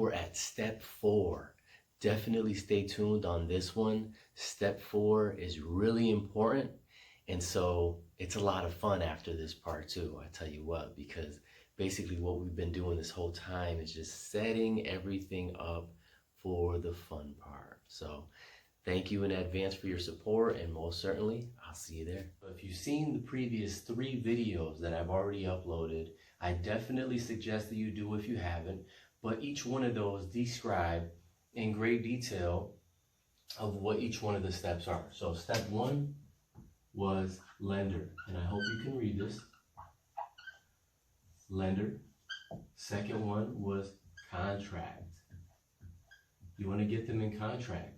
we're at step 4. Definitely stay tuned on this one. Step 4 is really important. And so it's a lot of fun after this part too, I tell you what, because basically what we've been doing this whole time is just setting everything up for the fun part. So thank you in advance for your support, and most certainly I'll see you there. If you've seen the previous 3 videos that I've already uploaded, I definitely suggest that you do if you haven't, but each one of those describe in great detail of what each one of the steps are. So step 1 was lender, and I hope you can read this. Lender. Second one was contract. You want to get them in contract.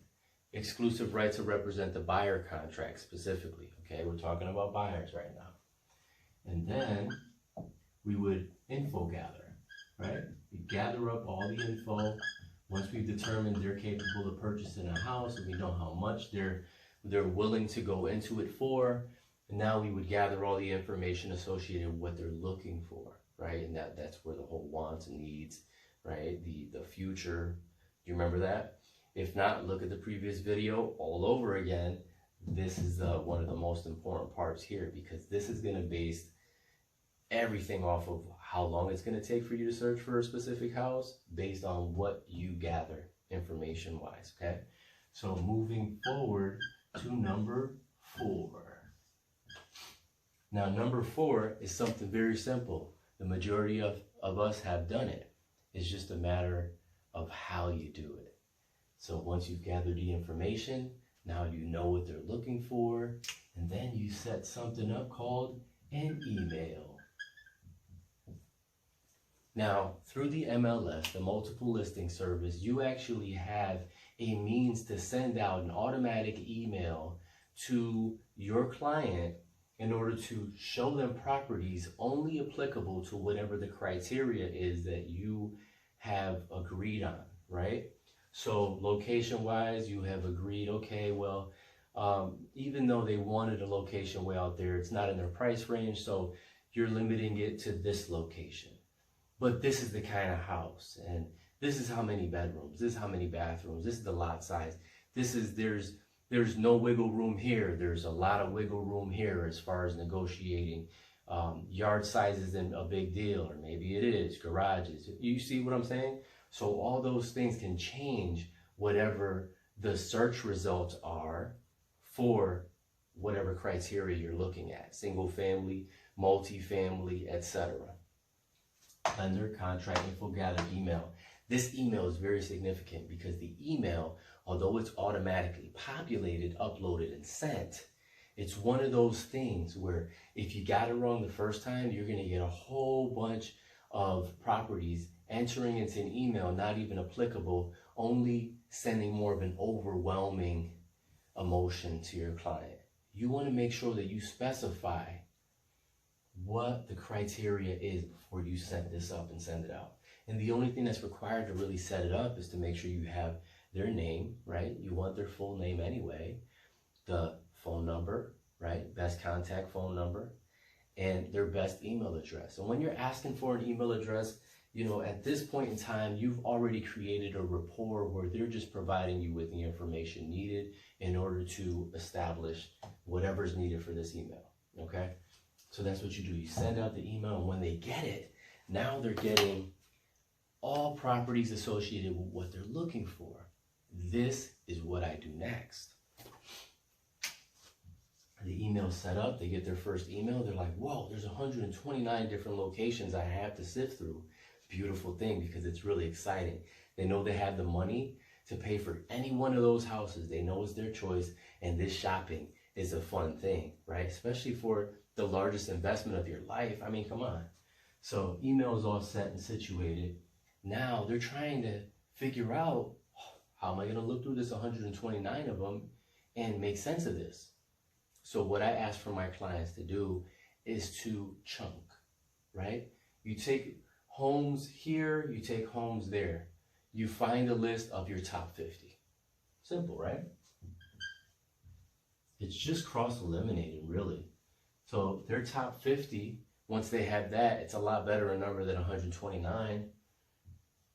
Exclusive right to represent the buyer contract specifically. Okay, we're talking about buyers right now. And then we would info gather, right? We gather up all the info. Once we've determined they're capable of purchasing a house and we know how much they're willing to go into it for, and now we would gather all the information associated with what they're looking for, right? And that's where the whole wants and needs, right? The future. Do you remember that? If not, look at the previous video all over again. This is one of the most important parts here, because this is going to base everything off of how long it's going to take for you to search for a specific house based on what you gather information wise. Okay, so moving forward to number 4. Now number 4 is something very simple. The majority of us have done it. It's just a matter of how you do it. So once you've gathered the information, now you know what they're looking for, and then you set something up called an email. Now, through the MLS, the multiple listing service, you actually have a means to send out an automatic email to your client in order to show them properties only applicable to whatever the criteria is that you have agreed on, right? So location-wise, you have agreed, okay, well, even though they wanted a location way out there, it's not in their price range, so you're limiting it to this location. But this is the kind of house, and this is how many bedrooms, this is how many bathrooms, this is the lot size, there's no wiggle room here, there's a lot of wiggle room here as far as negotiating. Yard size isn't a big deal, or maybe it is, garages. You see what I'm saying? So all those things can change whatever the search results are for whatever criteria you're looking at. Single family, multifamily, etc. Lender, contract, info gather, email. This email is very significant because the email, although it's automatically populated, uploaded, and sent, it's one of those things where if you got it wrong the first time, you're going to get a whole bunch of properties entering into an email not even applicable, only sending more of an overwhelming emotion to your client. You want to make sure that you specify what the criteria is before you set this up and send it out. And the only thing that's required to really set it up is to make sure you have their name, right? You want their full name anyway, the phone number, right? Best contact phone number, and their best email address. And when you're asking for an email address, you know, at this point in time, you've already created a rapport where they're just providing you with the information needed in order to establish whatever's needed for this email, okay? So that's what you do. You send out the email, and when they get it, now they're getting all properties associated with what they're looking for. This is what I do next. The email's set up, they get their first email, they're like, whoa, there's 129 different locations I have to sift through. Beautiful thing, because it's really exciting. They know they have the money to pay for any one of those houses. They know it's their choice, and this shopping is a fun thing, right? Especially for the largest investment of your life. I mean, come on. So email is all set and situated. Now they're trying to figure out, how am I going to look through this 129 of them and make sense of this? So what I ask for my clients to do is to chunk, right? You take homes here, you take homes there. You find a list of your top 50. Simple, right? It's just cross-eliminating, really. So their top 50, once they have that, it's a lot better a number than 129.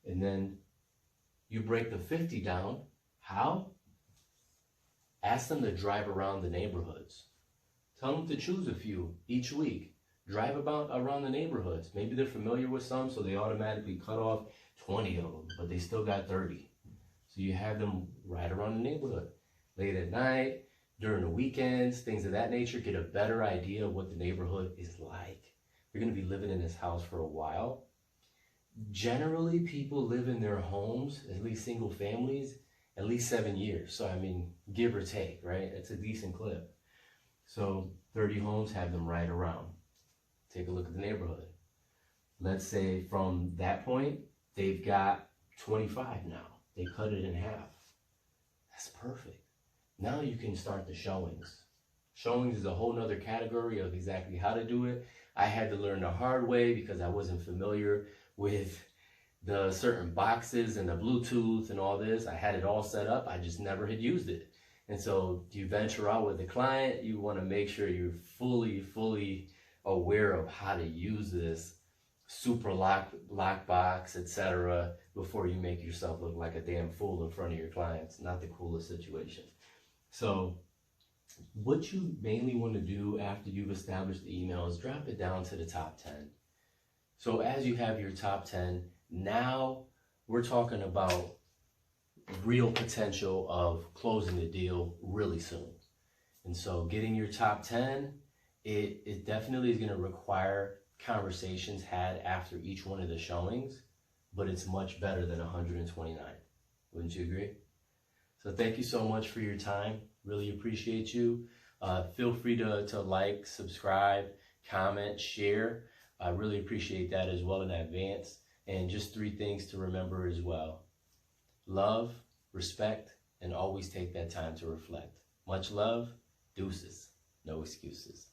And then You break the 50 down. How? Ask them to drive around the neighborhoods. Tell them to choose a few each week. Drive about around the neighborhoods. Maybe they're familiar with some, so they automatically cut off 20 of them, but they still got 30. So you have them ride around the neighborhood. Late at night, during the weekends, things of that nature, get a better idea of what the neighborhood is like. You're going to be living in this house for a while. Generally, people live in their homes, at least single families, at least 7 years. So, I mean, give or take, right? It's a decent clip. So 30 homes, have them ride around. Take a look at the neighborhood. Let's say from that point, they've got 25 now. They cut it in half. That's perfect. Now you can start the showings. Showings is a whole nother category of exactly how to do it. I had to learn the hard way because I wasn't familiar with the certain boxes and the Bluetooth and all this. I had it all set up. I just never had used it. And so you venture out with the client, you want to make sure you're fully aware of how to use this super lockbox, etc., before you make yourself look like a damn fool in front of your clients. Not the coolest situation. So what you mainly want to do after you've established the email is drop it down to the top 10. So as you have your top 10, now we're talking about real potential of closing the deal really soon. And so getting your top 10, it definitely is going to require conversations had after each one of the showings, but it's much better than 129. Wouldn't you agree? So thank you so much for your time. Really appreciate you. Feel free to like, subscribe, comment, share. I really appreciate that as well in advance. And just 3 things to remember as well. Love, respect, and always take that time to reflect. Much love, deuces, no excuses.